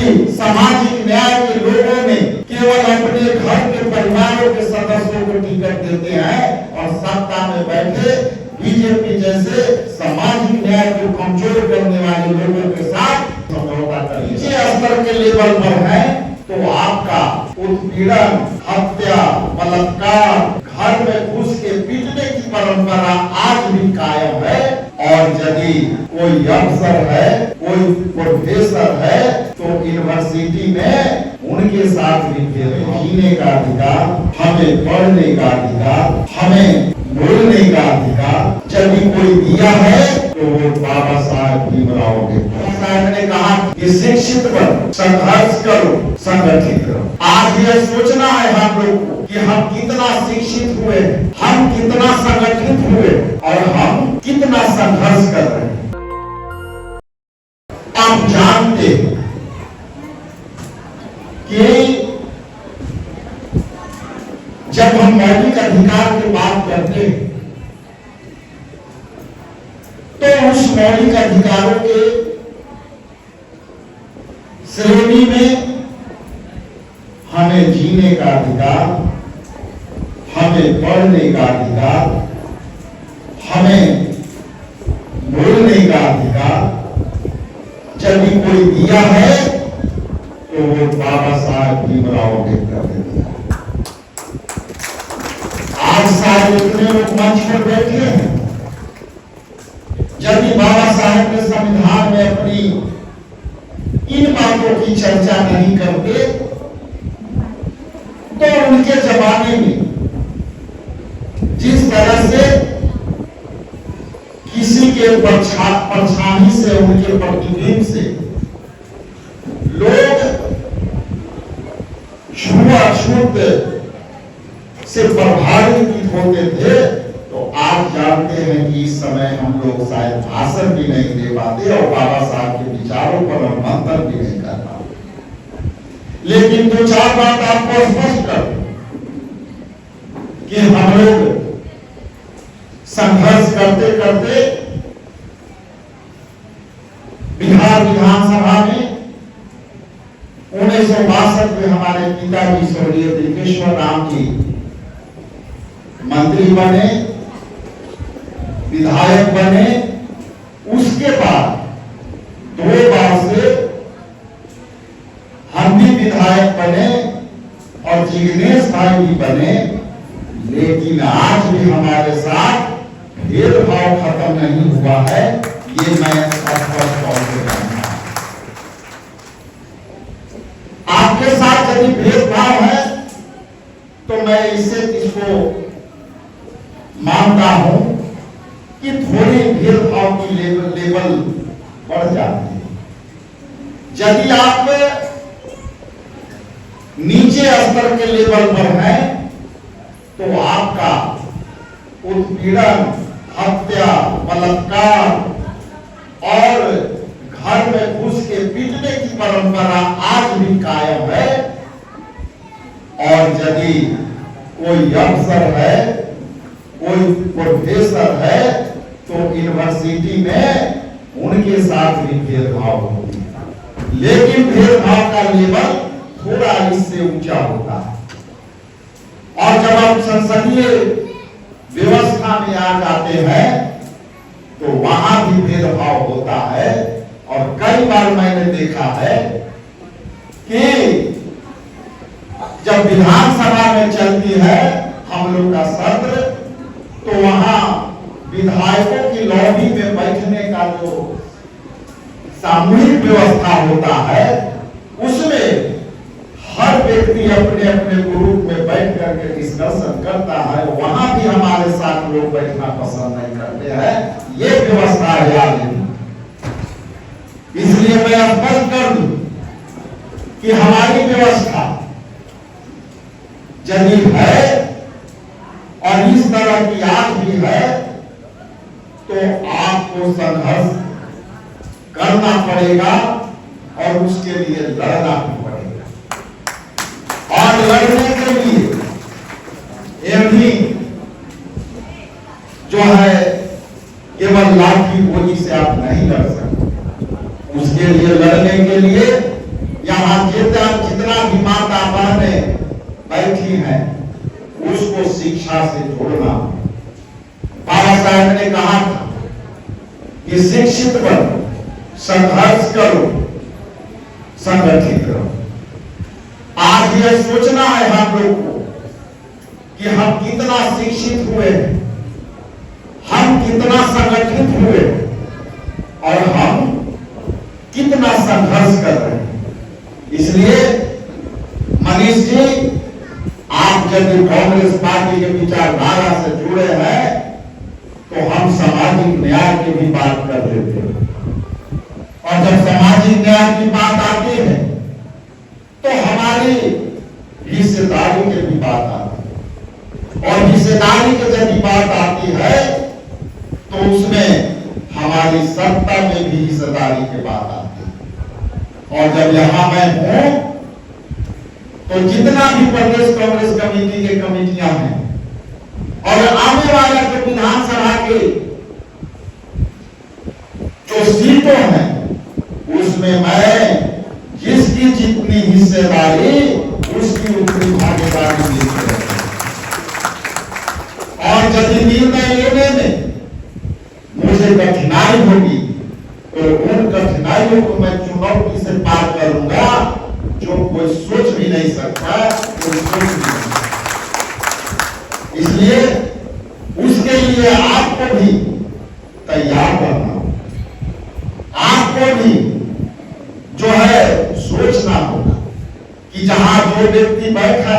कि सामाजिक न्याय के लोगों में केवल अपने घर के परिवारों के सदस्यों को टिकट देते हैं और सत्ता में बैठे बीजेपी जैसे सामाजिक न्याय को कमजोर करने वाले लोगों के साथ समझौता करिए। स्तर के लेवल पर है तो आपका उत्पीड़न, हत्या, बलात्कार, घर में घुस के पीटने की परंपरा आज भी कायम है। और यदि कोई अफसर है, कोई प्रोफेसर है तो यूनिवर्सिटी में उनके साथ भी जीने का अधिकार, हमें पढ़ने का अधिकार, हमें बोलने का अधिकार यदि कोई दिया है तो वो बाबा साहब भीमराव अम्बेडकर साहब ने कहा कि शिक्षित बनो, संघर्ष करो, संगठित करो। आज यह सोचना है हम लोग को कि हम कितना शिक्षित हुए, हम कितना संगठित हुए और हम कितना संघर्ष कर रहे हैं। आप जानते हैं कि जब हम मौलिक अधिकार की बात करते हैं तो उस मौलिक अधिकारों के श्रेणी में हमें जीने का अधिकार, हमें पढ़ने का अधिकार, हमें बोलने का अधिकार यदि कोई दिया है तो वो बाबा साहब भीमराव अम्बेडकर ने दिया। आज सारे इतने लोग मंच पर बैठे हैं, यदि बाबा साहब ने संविधान में अपनी इन बातों की चर्चा नहीं करते तो उनके जमाने में जिस तरह से किसी के परछाई से, उनके प्रतिबिंब से लोग छुआछूत से प्रभावित होते थे, तो आप जानते हैं कि इस समय हम लोग शायद भाषण भी नहीं दे पाते और बाबा साहब के विचारों पर हम मंथन भी नहीं कर पाते। लेकिन दो चार बात आपको स्पष्ट कर कि हम लोग संघर्ष करते करते बिहार विधानसभा में 1962 में हमारे पिताजी स्वर्गीय दिलकेश्वर राम जी मंत्री बने, विधायक बने। उसके बाद 2 बार से हम भी विधायक बने और जिग्नेश भाई भी बने, लेकिन आज भी हमारे साथ भेदभाव खत्म नहीं हुआ है। ये मैं स्पष्ट तौर से जानता हूं। आपके साथ यदि भेदभाव है तो मैं इसको मानता हूं कि थोड़ी भेदभाव की लेवल बढ़ जाती है। यदि आप नीचे स्तर के लेवल पर हैं तो आपका उत्पीड़न, हत्या, बलात्कार और घर में घुस के पीटने की परंपरा आज भी कायम है। और यदि कोई अफसर है, कोई प्रोफेसर है तो यूनिवर्सिटी में उनके साथ भी भेदभाव होती है, लेकिन भेदभाव का लेवल थोड़ा इससे ऊंचा होता है। और जब आप संसदीय व्यवस्था में आ जाते हैं तो वहां भी भेदभाव होता है। और कई बार मैंने देखा है कि जब विधानसभा में चलती है हम लोग का सत्र, तो वहां विधायकों की लॉबी में बैठने का जो सामूहिक व्यवस्था होता है उसमें हर व्यक्ति अपने अपने ग्रुप में बैठ करके डिस्कशन करता है। वहां भी हमारे साथ लोग बैठना पसंद नहीं करते हैं। ये व्यवस्था है। इसलिए मैं स्पष्ट कर दूं कि हमारी व्यवस्था यदि है और इस तरह की आज भी है तो आपको संघर्ष करना पड़ेगा और उसके लिए लड़ना भी पड़ेगा। और लड़ने के लिए एमपी जो है केवल लाठी गोली से आप नहीं लड़ सकते। उसके लिए लड़ने के लिए यहाँ जितना भी माता बहनें बैठी हैं उसको शिक्षा से जोड़ना। बाबा साहब ने कहा था कि शिक्षित बनो, संघर्ष करो, संगठित रहो। आज यह सोचना है हम लोग को कि हम कितना शिक्षित हुए हैं, हम कितना संगठित हुए और हम कितना संघर्ष कर रहे हैं। इसलिए मनीष जी, आप जब कांग्रेस पार्टी के विचारधारा से जुड़े हैं तो हम सामाजिक न्याय की भी बात कर लेते हैं, और जब सामाजिक न्याय की बात आती है तो हमारी हिस्सेदारी की भी बात आती है, और हिस्सेदारी की जब बात आती है तो उसमें हमारी सत्ता में भी हिस्सेदारी की बात आती है। और जब यहां मैं हूं तो जितना भी प्रदेश कांग्रेस कमेटी के कमेटियां हैं और आने वाला जो विधानसभा के जो सीटों हैं उसमें मैं जिसकी जितनी हिस्सेदारी उसकी उतनी भागीदारी लेते हैं। और यदि निर्णय लेने में मुझे कठिनाई होगी तो उन कठिनाइयों को मैं चुनौती से पार करूंगा जो कोई सोच भी नहीं सकता, कोई सोच भी नहीं सकता। इसलिए उसके लिए आपको भी तैयार करना, आपको भी जो है सोचना होगा कि जहां जो व्यक्ति बैठा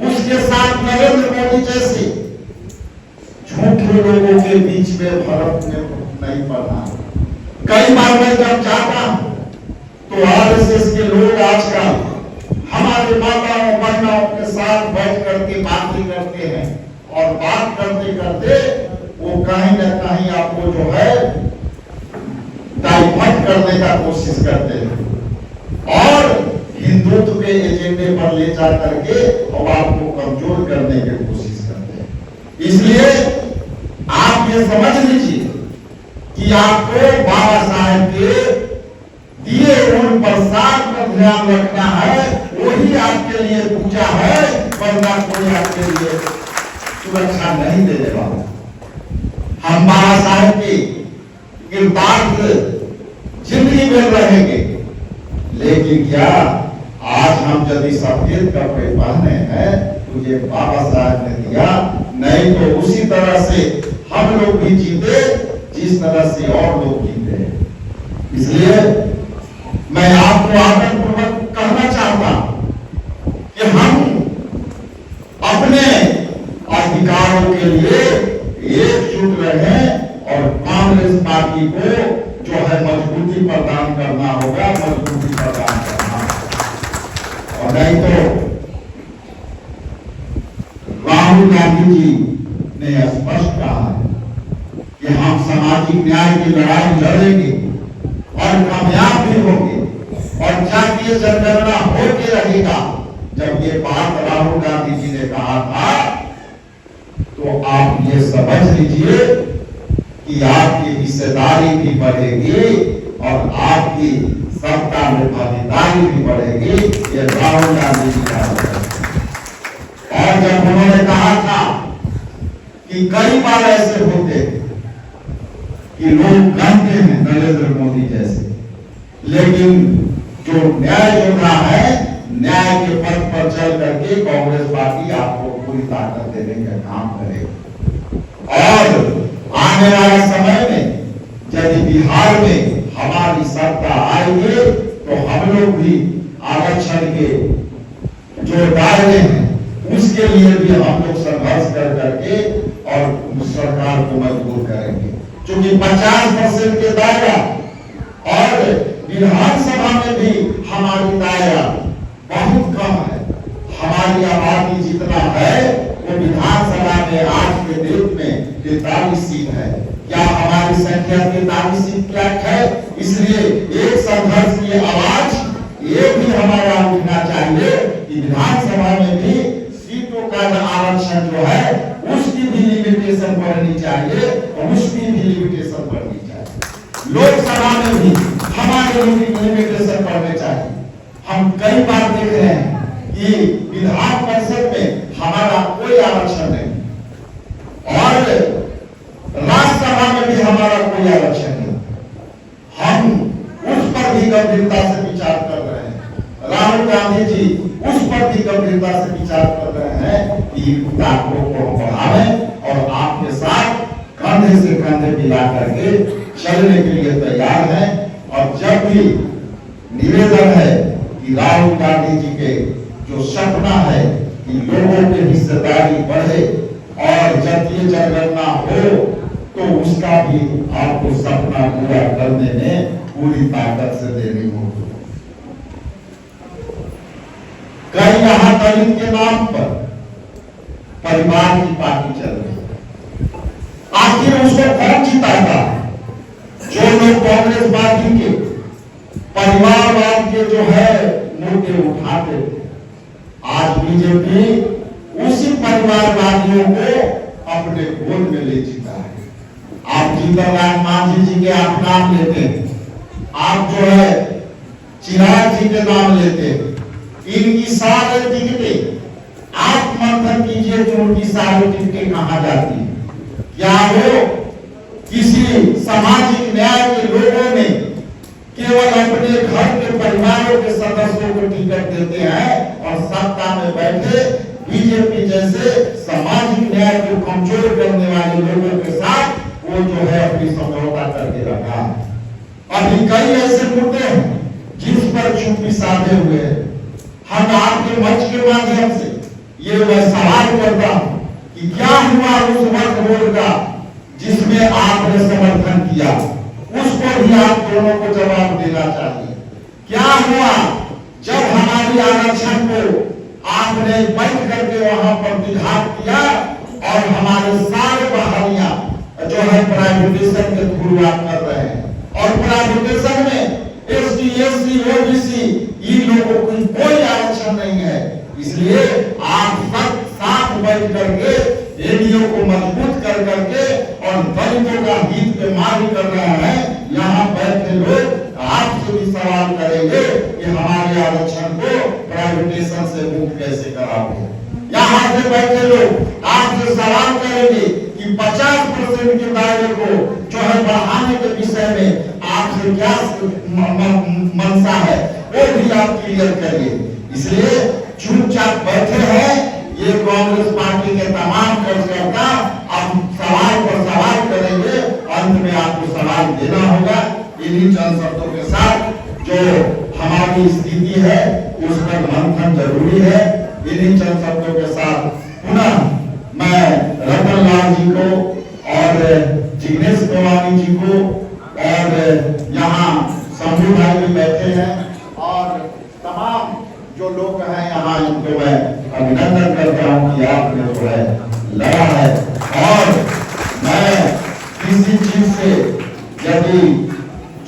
उसके साथ नरेंद्र मोदी जैसे झूठे लोगों के बीच में फर्क नहीं पड़ना। कई बार मैं जब जाता हूं तो आरएसएस के लोग आजकल हमारे माताओं बहनों के साथ बैठ करके बातें करते हैं, और बात करते करते वो कहीं ना कहीं आपको जो है डाइवर्ट करने का कोशिश करते हैं और हिंदुत्व के एजेंडे पर ले जा करके और आपको कमजोर करने की कोशिश करते हैं। इसलिए आप ये समझ लीजिए कि आपको बाबा साहब के दिए उन प्रसाद पर ध्यान रखना है, वही आपके लिए पूजा है, वरना कोई आपके लिए सुरक्षा नहीं देने वाला। हम बाबा साहब की कृपार्थ जिंदगी में रहेंगे, लेकिन क्या आज हम यदि सफेद कपड़े पहने हैं तो ये बाबा साहब ने दिया, नहीं तो उसी तरह से हम लोग भी जीते जिस तरह से और लोग जीते हैं। इसलिए मैं आपको आदरपूर्वक कहना चाहता हूं कि हम अपने अधिकारों के लिए एकजुट रहें और कांग्रेस पार्टी को जो है मजबूती प्रदान करना होगा, मजबूती प्रदान करना होगा। और नहीं तो राहुल गांधी जी ने स्पष्ट कहा है कि हम सामाजिक न्याय की लड़ाई लड़ेंगे और कामयाब भी होंगे, और जातीय जनगणना होके रहेगा। जब ये बात राहुल गांधी जी ने कहा था तो आप ये समझ लीजिए कि आपकी हिस्सेदारी भी बढ़ेगी और आपकी सत्ता में भागीदारी भी बढ़ेगी। ये राहुल गांधी जी का है। और जब उन्होंने कहा था कि कई बार ऐसे होते कि लोग कहते हैं नरेंद्र मोदी जैसे, लेकिन जो न्याय योद्धा है, न्याय के पथ पर चल करके कांग्रेस पार्टी आपको पूरी ताकत देने का काम करेगी। और आने वाले समय में यदि बिहार में हमारी सत्ता आएगी तो हम लोग भी आरक्षण के जो दायरे हैं उसके लिए भी हम लोग संघर्ष कर करके और सरकार को मजबूत करेंगे। क्योंकि 50% के दायरा और विधानसभा में भी हमारी दायरा बहुत कम है। हमारी आबादी जितना है वो विधानसभा में आज के डेट में 43 सीट है। क्या हमारी संख्या 43 सीट तक है? इसलिए एक संघर्ष की आवाज ये भी हमारा उठना चाहिए कि विधानसभा में भी सीटों का आरक्षण जो है उसकी भी लिमिटेशन बढ़नी चाहिए और उसकी भी लिमिटेशन बढ़नी चाहिए। लोकसभा में भी हमारे लिमिटेशन बढ़ने चाहिए। हम कई बार देख रहे हैं कि विधान परिषद में हमारा कोई आरक्षण नहीं और राज्यसभा में भी हमारा कोई आरक्षण नहीं। हम उस पर भी गंभीरता से विचार कर रहे हैं। राहुल गांधी जी उस पर भी गंभीरता से विचार कर रहे हैं कि ताकतों को बढ़ावें और आपके साथ कंधे से कंधे मिला करके चलने के लिए तैयार हैं। और जब भी निवेदन है कि राहुल गांधी जी के जो सपना है कि लोगों की हिस्सेदारी बढ़े और जातीय जनगणना हो, तो उसका भी आपको सपना पूरा करने में पूरी ताकत से देनी होगी। कई यहाँ दलित के नाम पर परिवार की पार्टी चल रही है। आखिर उसको कौन जिताता? जो लोग कांग्रेस पार्टी के परिवारवाद के जो है मुद्दे उठाते, आज बीजेपी उसी परिवारवादियों को अपने गोद में ले चुका है। आप जीतनलाल मांझी जी के आप नाम लेते हैं, आप जो है चिराग जी के नाम लेते हैं, इनकी सारे टिकटें आप मंथन कीजिए कि उनकी सारी टिकटें कहां जाती है। क्या वो किसी सामाजिक न्याय के लोगों में केवल अपने घर के परिवारों के सदस्यों को टिकट देते हैं और सत्ता में बैठे बीजेपी जैसे सामाजिक न्याय को कमजोर करने वाले लोगों के साथ वो जो है अपनी समझौता करके रखा है। अभी कई ऐसे मुद्दे हैं जिस पर चुप्पी साधे हुए हैं। हम आपके मंच के माध्यम से ये मैं सवाल करता हूं कि क्या हुआ उस वक्त वोट का जिसमें आपने समर्थन किया, उसको भी आप दोनों को जवाब देना चाहिए। क्या हुआ जब हमारी आरक्षण को आपने बैठ करके वहां पर विघात किया और हमारे सारे बहालियां जो है प्राइवेटाइजेशन के थ्रू आप कर रहे हैं और प्राइवेटाइजेशन में एसटी एससी ओबीसी इन लोगों को कोई आरक्षण नहीं है। इसलिए आप सब साथ बैठ करके एडीओ को मजबूत कर करके और दलितों का हित पे मारी कर रहे हैं। यहाँ बैठे लोग आपसे भी सवाल करेंगे कि हमारे आरक्षण को प्राइवेटाइजेशन से मुक्त कैसे कराओगे। यहाँ से बैठे लोग आपसे सवाल करेंगे कि 50% के दायरे को जो है बढ़ाने के विषय में आपसे क्या मंशा है वो भी आप क्लियर करिए। इसलिए चुपचाप बैठे हैं ये कांग्रेस पार्टी के तमाम कार्यकर्ता अब सवाल पर सवाल करेंगे, अंत में आपको सवाल देना होगा। इन्हीं चंद शब्दों के साथ जो हमारी स्थिति है उस पर मंथन जरूरी है। इन्हीं चंद शब्दों के साथ पुनः मैं रतन लाल जी को और जिग्नेश मेवानी जी को और यहाँ शंभू भाई भी बैठे हैं और तमाम जो लोग हैं यहाँ, इनको मैं अभिनंदन करता हूँ कि आपने जो है लड़ा है। और मैं किसी चीज से यदि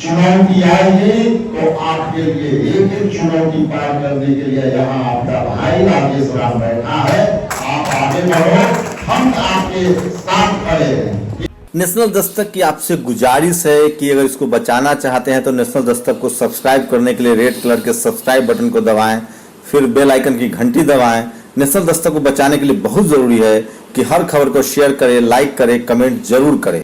चुनौती आएगी तो आपके लिए एक चुनौती पार करने के लिए यहाँ आपका भाई राजेश राम बैठा है। आप आगे बढ़ो, हम आपके साथ खड़े हैं। नेशनल दस्तक की आपसे गुजारिश है कि अगर इसको बचाना चाहते हैं तो नेशनल दस्तक को सब्सक्राइब करने के लिए रेड कलर के सब्सक्राइब बटन को दबाएं, फिर बेल आइकन की घंटी दबाएं। नेशनल दस्तक को बचाने के लिए बहुत जरूरी है कि हर खबर को शेयर करें, लाइक करें, कमेंट जरूर करें।